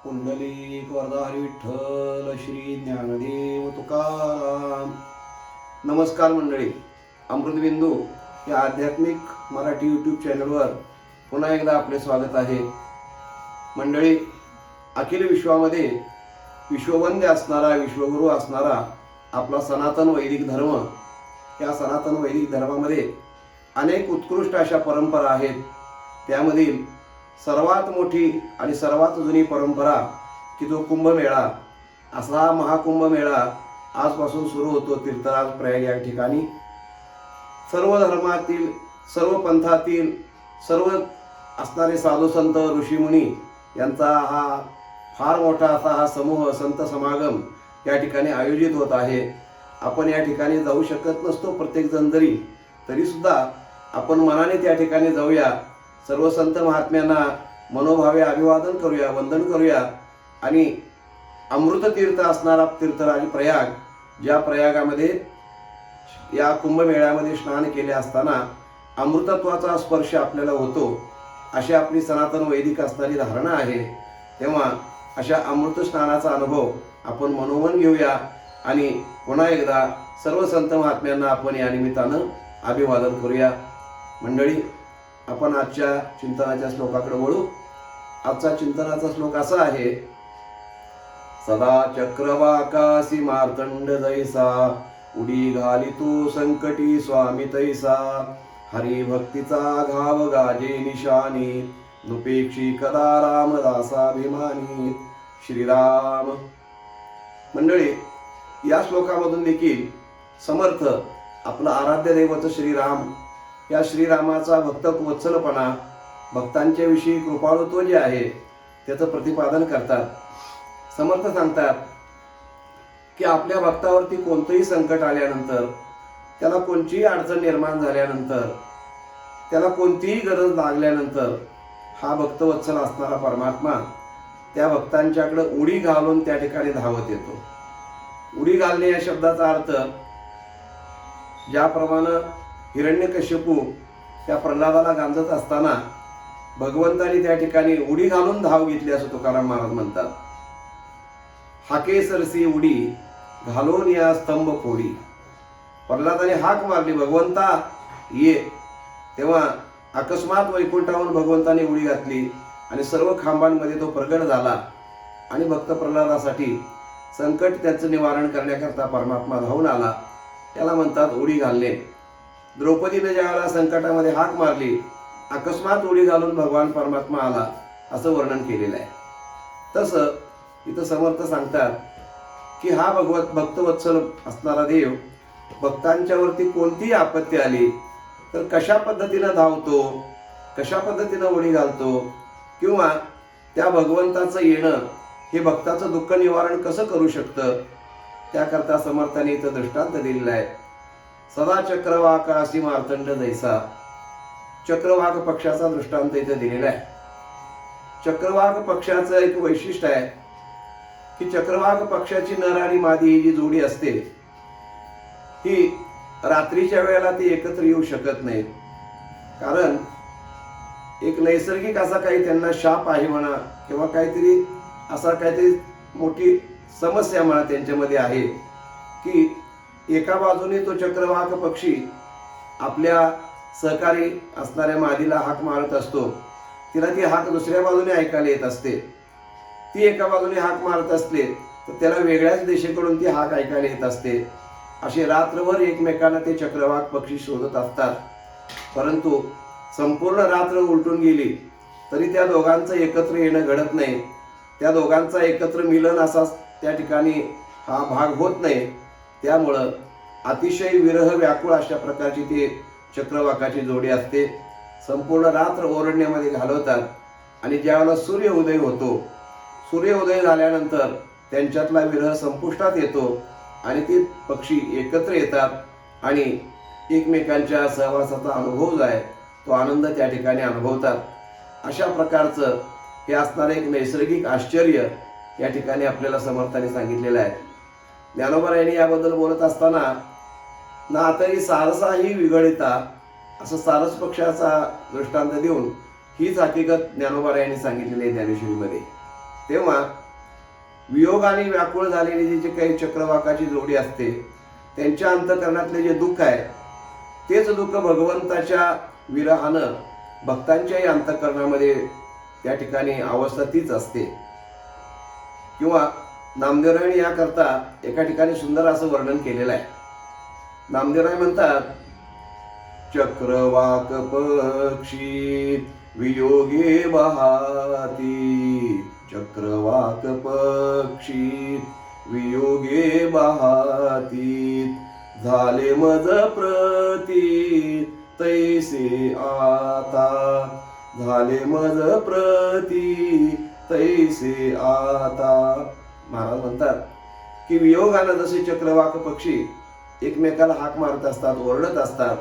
पुंडलिक वरदा हरी विठ्ठल श्री ज्ञानदेव तुकाराम. नमस्कार मंडळी, अमृतबिंदू या आध्यात्मिक मराठी यूट्यूब चॅनलवर पुन्हा एकदा आपले स्वागत आहे. मंडळी, अखिल विश्वामध्ये विश्ववंद्य असणारा, विश्वगुरू असणारा आपला सनातन वैदिक धर्म, या सनातन वैदिक धर्मामध्ये अनेक उत्कृष्ट अशा परंपरा आहेत. त्यामधील सर्वात मोठी आणि सर्वात जुनी परंपरा की जो कुंभमेळा, असा हा महाकुंभमेळा आजपासून सुरू होतो तीर्थराज प्रयाग या ठिकाणी. सर्व धर्मातील, सर्व पंथातील, सर्व असणारे साधू संत ऋषीमुनी यांचा हा फार मोठा असा हा समूह, संत समागम या ठिकाणी आयोजित होत आहे. आपण या ठिकाणी जाऊ शकत नसतो प्रत्येक जण, तरी सुद्धा आपण मनाने त्या ठिकाणी जाऊया. सर्व संत महात्म्यांना मनोभावे अभिवादन करूया, वंदन करूया आणि अमृततीर्थ असणारा तीर्थराज प्रयाग, ज्या प्रयागामध्ये या कुंभमेळ्यामध्ये स्नान केले असताना अमृतत्वाचा स्पर्श आपल्याला होतो, अशी आपली सनातन वैदिक असणारी धारणा आहे. तेव्हा अशा अमृत स्नानाचा अनुभव आपण मनोमन घेऊया आणि पुन्हा एकदा सर्व संत महात्म्यांना आपण या निमित्तानं अभिवादन करूया. मंडळी, आपण आजच्या चिंतनाच्या श्लोकाकडे वळू. आजचा चिंतनाचा श्लोक असा आहे: सदा चक्रवाकासी मार्तंड जैसा, उडी घालितो संकटी स्वामी तैसा, हरी भक्तीचा घाव गाजे निशानी, नुपेक्षी कदा रामदासाभिमानी. श्रीराम. मंडळी, या श्लोकामधून देखील समर्थ आपला आराध्य दैवत श्रीराम, या श्रीरामाचा भक्त वत्सलपणा, भक्तांच्या विषयी कृपाळुत्व जे आहे त्याचं प्रतिपादन करतात. समर्थ सांगतात की आपल्या भक्तावरती कोणतंही संकट आल्यानंतर, त्याला कोणतीही अडचण निर्माण झाल्यानंतर, त्याला कोणतीही गरज लागल्यानंतर हा भक्तवत्सल असणारा परमात्मा त्या भक्तांच्याकडे उडी घालून त्या ठिकाणी धावत येतो. उडी घालणे या शब्दाचा अर्थ, ज्याप्रमाणे हिरण्यकश्यपू त्या प्रल्हादाला गांजत असताना भगवंतानी त्या ठिकाणी उडी घालून धाव घेतली असं तुकाराम महाराज म्हणतात. हाके सरसी उडी घालून या स्तंभ फोडी. प्रल्हादाने हाक मारली, भगवंता ये. तेव्हा अकस्मात वैकुंठावरून भगवंताने उडी घातली आणि सर्व खांबांमध्ये तो प्रगट झाला आणि भक्त प्रल्हादासाठी संकट त्याचं निवारण करण्याकरता परमात्मा धावून आला. त्याला म्हणतात उडी घालणे. द्रौपदीने ज्यावेळेला संकटामध्ये हाक मारली, अकस्मात उडी घालून भगवान परमात्मा आला, असं वर्णन केलेलं आहे. तसं इथं समर्थ सांगतात की हा भक्तवत्सल असणारा देव भक्तांच्यावरती कोणतीही आपत्ती आली तर कशा पद्धतीनं धावतो, कशा पद्धतीनं उडी घालतो, किंवा त्या भगवंताचं येणं हे भक्ताचं दुःख निवारण कसं करू शकतं, त्याकरता समर्थाने इथं दृष्टांत दिलेला आहे. सदा चक्रवाकासी मार्तंड जैसा. चक्रवाक पक्षाचा दृष्टांत इथे दिलेला आहे. चक्रवाक पक्षाचं एक वैशिष्ट्य आहे की चक्रवाक पक्षाची नर आणि मादी ही जी जोडी असते, ही रात्रीच्या वेळेला ती एकत्र येऊ शकत नाहीत. कारण एक नैसर्गिक असा काही त्यांना शाप आहे म्हणा, किंवा काहीतरी असा काहीतरी मोठी समस्या म्हणा त्यांच्यामध्ये आहे की एका बाजूने तो चक्रवाक पक्षी आपल्या सहकारी असणाऱ्या मादीला हाक मारत असतो, तिला ती हाक दुसऱ्या बाजूने ऐकायला येत असते. ती एका बाजूने हाक मारत असते तर त्याला वेगळ्याच दिशेकडून ती हाक ऐकायला येत असते. असे रात्रभर एकमेकांना ते चक्रवाक पक्षी शोधत असतात. परंतु संपूर्ण रात्र उलटून गेली तरी त्या दोघांचं एकत्र येणं घडत नाही. त्या दोघांचा एकत्र मिलन असा त्या ठिकाणी हा भाग होत नाही. त्यामुळं अतिशय विरह व्याकुळ अशा प्रकारची ते चक्रवाकाची जोडी असते. संपूर्ण रात्र ओरडण्यामध्ये घालवतात आणि ज्यावेळेला सूर्योदय होतो, सूर्योदय झाल्यानंतर त्यांच्यातला विरह संपुष्टात येतो आणि ते पक्षी एकत्र येतात आणि एकमेकांच्या सहवासाचा अनुभव जो आहे तो आनंद त्या ठिकाणी अनुभवतात. अशा प्रकारचं हे असणारं एक नैसर्गिक आश्चर्य या ठिकाणी आपल्याला समर्थाने सांगितलेलं आहे. ज्ञानोबा यांनी याबद्दल बोलत असताना, ना आताही सारसाही विगळिता, असं सारस पक्षाचा दृष्टांत देऊन हीच हकीकत ज्ञानोबा यांनी सांगितलेली आहे ज्ञानेश्वरीमध्ये. तेव्हा वियोगाने व्याकुळ झालेली जी काही चक्रवाकाची जोडी असते त्यांच्या अंतःकरणातले जे दुःख आहे तेच दुःख भगवंताच्या विरहानं भक्तांच्याही अंतःकरणामध्ये त्या ठिकाणी अवस्था तीच असते. किंवा नामदेवरायांनी याकरता एका ठिकाणी सुंदर असं वर्णन केलेलं आहे. नामदेवराय म्हणतात, चक्रवाक पक्षी वियोगे बहाती, चक्रवाक पक्षी वियोगे बहाती, झाले मज प्रती तैसे आता, झाले मज प्रती तैसे आता. महाराज म्हणतात की वियोगानं जसे चक्रवाक पक्षी एकमेकाला हाक मारत असतात, ओरडत असतात,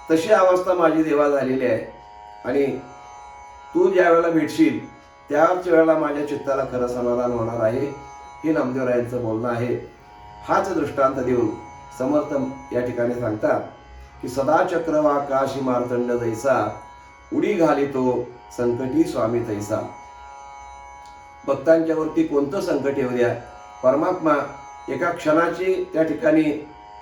तशी अवस्था माझी देवा झालेली आहे. आणि तू ज्या वेळेला भेटशील त्याच वेळेला माझ्या चित्ताला खरं समाधान होणार आहे, हे नामदेवरायांचं बोलणं आहे. हाच दृष्टांत देऊन समर्थ या ठिकाणी सांगतात की सदा चक्रवाकाशी मार्तंड जैसा, उडी घालितो संकटी स्वामी तैसा. भक्तांच्या वरती कोणतं संकट येऊ द्या, परमात्मा एका क्षणाची त्या ठिकाणी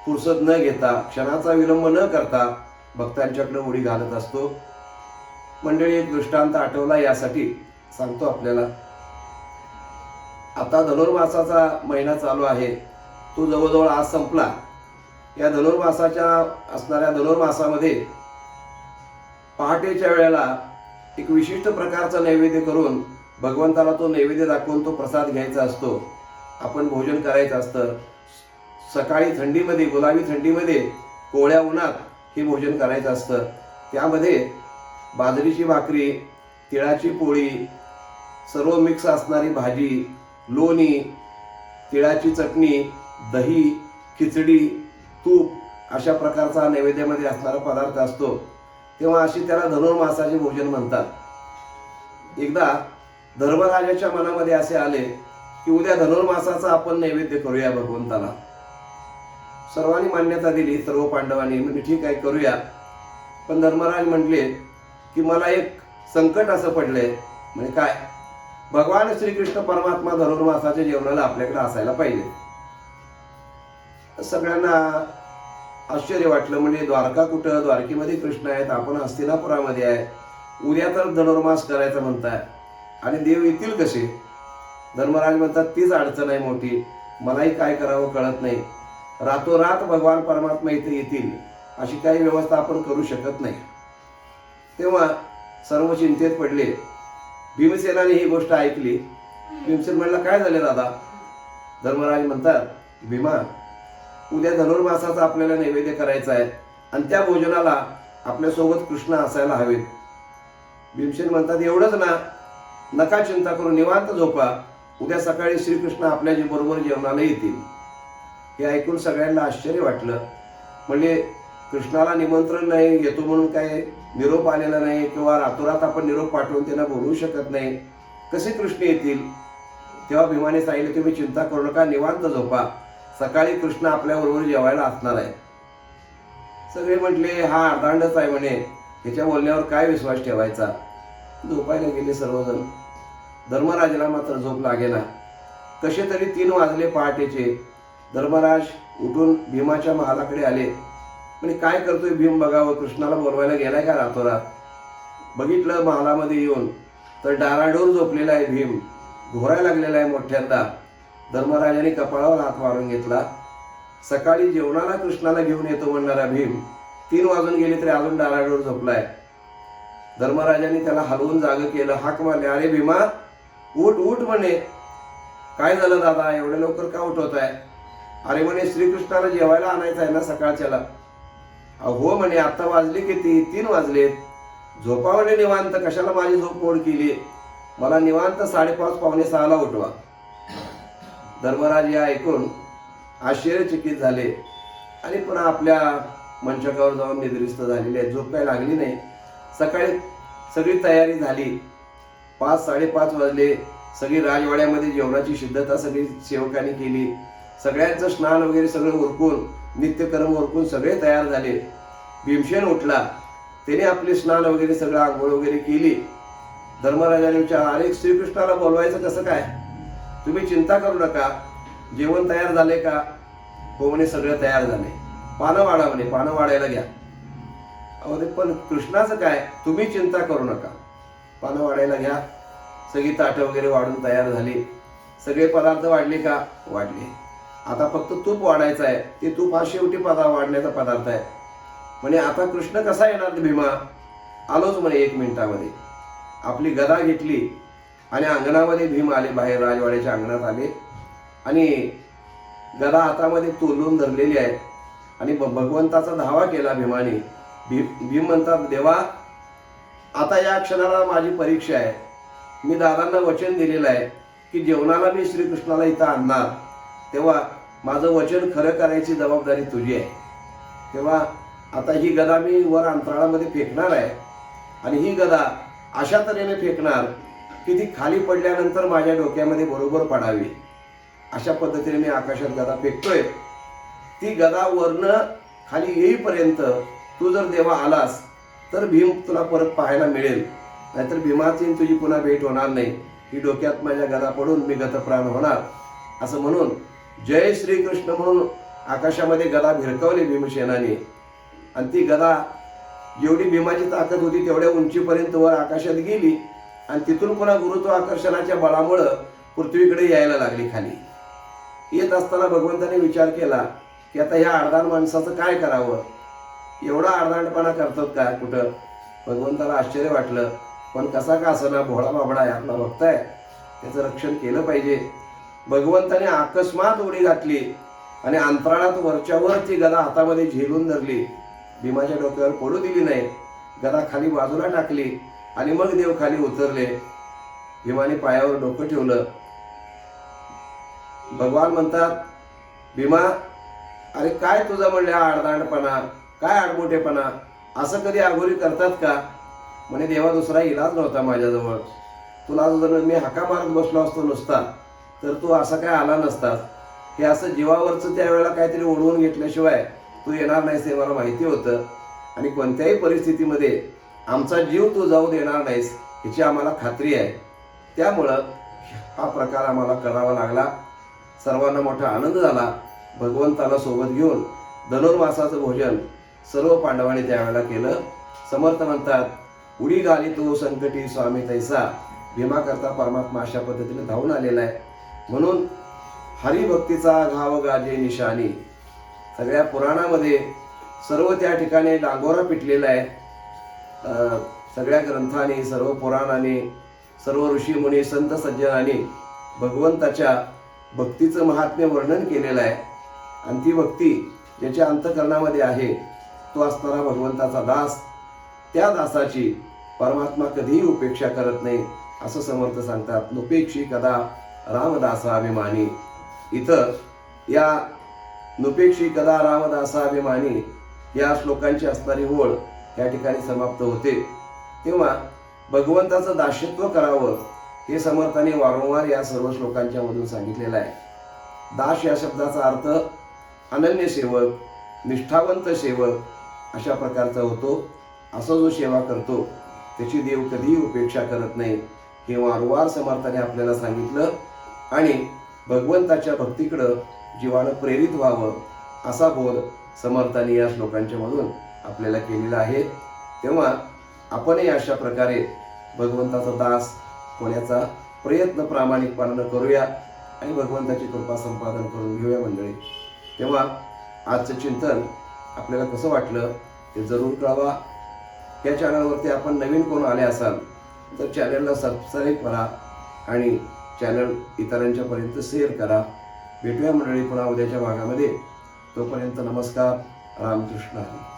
फुरसत न घेता, क्षणाचा विलंब न करता भक्तांच्याकडे उडी घालत असतो. मंडळी, एक दृष्टांत आठवला यासाठी सांगतो आपल्याला. आता धनुर्मासाचा महिना चालू आहे, तो जवळजवळ आज संपला. या धनुर्मासाच्या असणाऱ्या धनुर्मासामध्ये पहाटेच्या वेळेला एक विशिष्ट प्रकारचा नैवेद्य करून भगवंताला तो नैवेद्य दाखवून तो प्रसाद घ्यायचा असतो. आपण भोजन करायचं असतं. सकाळी थंडीमध्ये, गुलाबी थंडीमध्ये, कोवळ्या उन्हात हे भोजन करायचं असतं. त्यामध्ये बाजरीची भाकरी, तिळाची पोळी, सर्व मिक्स असणारी भाजी, लोणी, तिळाची चटणी, दही, खिचडी, तूप अशा प्रकारचा नैवेद्यामध्ये असणारा पदार्थ असतो. तेव्हा अशी त्याला धनुर्मासाचे भोजन म्हणतात. एकदा धर्मराजाच्या मनामध्ये असे आले की उद्या धनुर्मासाचा आपण नैवेद्य करूया भगवंताला. सर्वांनी मान्यता दिली, सर्व पांडवांनी, म्हणजे ठीक आहे करूया. पण धर्मराज म्हटले की मला एक संकट असं पडलंय. म्हणजे काय? भगवान श्रीकृष्ण परमात्मा धनुर्मासाच्या जेवणाला आपल्याकडे असायला पाहिजे. सगळ्यांना आश्चर्य वाटलं. म्हणजे द्वारका कुठं, द्वारकेमध्ये कृष्ण आहेत, आपण हस्तिनापुरामध्ये आहे, उद्या तर धनुर्मास करायचा म्हणताय आणि देव येतील कसे? धर्मराज म्हणतात तीच अडचण आहे मोठी, मलाही काय करावं कळत नाही. रातोरात भगवान परमात्मा इथे येतील अशी काही व्यवस्था आपण करू शकत नाही. तेव्हा सर्व चिंतेत पडले. भीमसेनाने ही गोष्ट ऐकली. भीमसेन म्हणला, काय झाले दादा? धर्मराज म्हणतात, भीमा, उद्या धनुर्मासाचा आपल्याला नैवेद्य करायचा आहे आणि त्या भोजनाला आपल्यासोबत कृष्ण असायला हवेत. भीमसेन म्हणतात, एवढंच ना, नका चिंता करू, निवांत झोपा, उद्या सकाळी श्रीकृष्ण आपल्या बरोबर जेवणाला येतील. हे ऐकून सगळ्यांना आश्चर्य वाटलं. म्हणजे कृष्णाला निमंत्रण नाही, येतो म्हणून काय निरोप आलेला नाही, किंवा रातोरात आपण निरोप पाठवून त्यांना बोलवू शकत नाही, कसे कृष्ण येतील? तेव्हा भीमाने सांगितले, तुम्ही चिंता करू नका, निवांत झोपा, सकाळी कृष्ण आपल्या बरोबर जेवायला असणार आहे. सगळे म्हटले, हा अर्धांडच आहे म्हणे, ह्याच्या बोलण्यावर काय विश्वास ठेवायचा. झोपायला गेले सर्वजण. धर्मराजाला मात्र झोप लागेना. कसे तरी 3 वाजले पहाटेचे. धर्मराज उठून भीमाच्या महालाकडे आले. म्हणजे काय करतोय भीम बघावं, कृष्णाला बोलवायला गेलाय का रातोरात? बघितलं महालामध्ये येऊन तर डाराडोर झोपलेला आहे भीम, घोरायला लागलेला आहे मोठ्यांदा. धर्मराजाने कपाळावर हात मारून घेतला. सकाळी जेवणाला कृष्णाला घेऊन येतो म्हणणारा भीम 3 वाजून गेले तरी अजून डाराडोर झोपलाय. धर्मराजाने त्याला हलवून जाग केलं, हाक मारले, अरे भीमा, उठ उठ म्हणे. काय झालं दादा, एवढ्या लवकर का उठवत आहे? अरे म्हणे, श्रीकृष्णाला जेवायला आणायचं आहे ना सकाळच्याला. हो म्हणे, आता वाजले किती? 3 वाजलेत. झोपा म्हणे निवांत, कशाला माझी झोप मोड केली? मला निवांत 5:30 पावणे 6ला उठवा. धर्मराज या ऐकून आश्चर्यचकित झाले आणि पुन्हा आपल्या मंचकावर जाऊन निद्रिस्त झालेले आहेत. झोप काही लागली नाही. सकाळी सगळी तयारी झाली. 5-5:30 वाजले. सगळी राजवाड्यामध्ये जेवणाची सिद्धता सगळी सेवकांनी केली. सगळ्यांचं स्नान वगैरे सगळं उरकून, नित्यकर्म उरकून सगळे तयार झाले. भीमसेन उठला. त्याने आपले स्नान वगैरे सगळं आंघोळ वगैरे केली. धर्मराजाने विचार, अरे श्रीकृष्णाला बोलवायचं कसं काय? तुम्ही चिंता करू नका, जेवण तयार झाले का? हो म्हणे, सगळं तयार झाले. पानं वाढा म्हणे, पानं वाढायला घ्या. अहो पण कृष्णाचं काय? तुम्ही चिंता करू नका, पानं वाढायला घ्या. सगळी ताटं वगैरे वाढून तयार झाली. सगळे पदार्थ वाढले का? वाढले. आता फक्त तूप वाढायचं आहे. ते तूप हा शेवटी वाढण्याचा पदार्थ आहे. म्हणे आता कृष्ण कसा येणार भीमा? आलोच म्हणे 1 मिनिटामध्ये. आपली गदा घेतली आणि अंगणामध्ये भीम आले, बाहेर राजवाड्याच्या अंगणात आले आणि गदा हातामध्ये तोलून धरलेली आहे आणि भगवंताचा धावा केला भीमाने. भीम म्हणतात, देवा आता या क्षणाला माझी परीक्षा आहे. मी दादांना वचन दिलेलं आहे की जेवणाला मी श्रीकृष्णाला इथं आणणार, तेव्हा माझं वचन खरं करायची जबाबदारी तुझी आहे. तेव्हा आता ही गदा मी वर अंतराळामध्ये फेकणार आहे आणि ही गदा अशा तऱ्हेने फेकणार की ती खाली पडल्यानंतर माझ्या डोक्यामध्ये बरोबर पडावी. अशा पद्धतीने मी आकाशात गदा फेकतोय. ती गदा वरनं खाली येईपर्यंत तू जर देवा आलास तर भीम तुला परत पाहायला मिळेल, नाहीतर भीमाची तुझी पुन्हा भेट होणार नाही. ही डोक्यात माझ्या गदा पडून मी गतप्राण होणार. असं म्हणून जय श्रीकृष्ण म्हणून आकाशामध्ये गदा भिरकवली भीमसेनाने आणि ती गदा जेवढी भीमाची ताकद होती तेवढ्या उंचीपर्यंत वर आकाशात गेली आणि तिथून पुन्हा गुरुत्वाकर्षणाच्या बळामुळं पृथ्वीकडे यायला लागली खाली. येत असताना भगवंताने विचार केला की आता ह्या आडदान माणसाचं काय करावं? एवढा आडदांडपणा करतात का कुठं? भगवंताला आश्चर्य वाटलं, पण कसा का असना भोळा बाबडा आहे, आपला भक्त आहे, त्याचं रक्षण केलं पाहिजे. भगवंताने अकस्मात उडी घातली आणि अंतराळात वरच्यावर ती गदा हातामध्ये झेलून धरली. भीमाच्या डोक्यावर पडू दिली नाही. गदा खाली बाजूला टाकली आणि मग देव खाली उतरले. भीमाने पायावर डोकं ठेवलं. भगवान म्हणतात, भीमा अरे काय तुझं म्हणले आडदांडपणा, काय आडमोठेपणा, असं कधी अघोरी करतात का? म्हणे देवा दुसरा इलाज नव्हता माझ्याजवळ. तुला जर मी हाका मारत बसलो असतो नुसता तर तू असा काय आला नसतास. हे असं जीवावरचं त्यावेळेला काहीतरी ओढवून घेतल्याशिवाय तू येणार नाहीस हे मला माहिती होतं आणि कोणत्याही परिस्थितीमध्ये आमचा जीव तू जाऊ देणार नाहीस याची आम्हाला खात्री आहे. त्यामुळं हा प्रकार आम्हाला करावा लागला. सर्वांना मोठा आनंद झाला. भगवंताला सोबत घेऊन धनुर्मासाचं भोजन सर्व पांडवांनी त्यावेळेला केलं. समर्थ म्हणतात, उडी घाली तो संकटी स्वामी तैसा. भीमाकरता परमात्मा अशा पद्धतीने धावून आलेला आहे. म्हणून हरिभक्तीचा घाव गाजे निशाणी. सगळ्या पुराणामध्ये सर्व त्या ठिकाणी डांगोरा पिटलेला आहे. सगळ्या ग्रंथांनी, सर्व पुराणांनी, सर्व ऋषीमुनी, संत सज्जनांनी भगवंताच्या भक्तीचं महात्म्य वर्णन केलेलं आहे. आणि ती भक्ती ज्याच्या अंतःकरणामध्ये आहे तो असणारा भगवंताचा दास, त्या दासाची परमात्मा कधीही उपेक्षा करत नाही असं समर्थ सांगतात. नुपेक्षी कदा रामदासाभिमानी. इथं या नुपेक्षी कदा रामदासाभिमानी या श्लोकांची असणारी ओळ या ठिकाणी समाप्त होते. तेव्हा भगवंताचं दास्यत्व करावं हे समर्थाने वारंवार या सर्व श्लोकांच्या मधून सांगितलेलं आहे. दास या शब्दाचा अर्थ अनन्य सेवक, निष्ठावंत सेवक अशा प्रकारचा होतो. असा जो सेवा करतो त्याची देव कधीही उपेक्षा करत नाही हे वारंवार समर्थाने आपल्याला सांगितलं. आणि भगवंताच्या भक्तीकडं जीवानं प्रेरित व्हावं असा बोध समर्थाने या श्लोकांच्या मधून आपल्याला केलेला आहे. तेव्हा आपणही अशा प्रकारे भगवंताचा दास होण्याचा प्रयत्न प्रामाणिकपणानं करूया आणि भगवंताची कृपा संपादन करून घेऊया मंडळी. तेव्हा आजचं चिंतन आपल्याला कसं वाटलं ते जरूर कळवा. या चॅनलवरती आपण नवीन कोण आले असाल तर चॅनलला सबस्क्राईब करा आणि चॅनल इतरांच्या पर्यंत शेअर करा. भेटूया मंडळी पुन्हा उद्याच्या भागामध्ये. तोपर्यंत नमस्कार. रामकृष्ण हरी.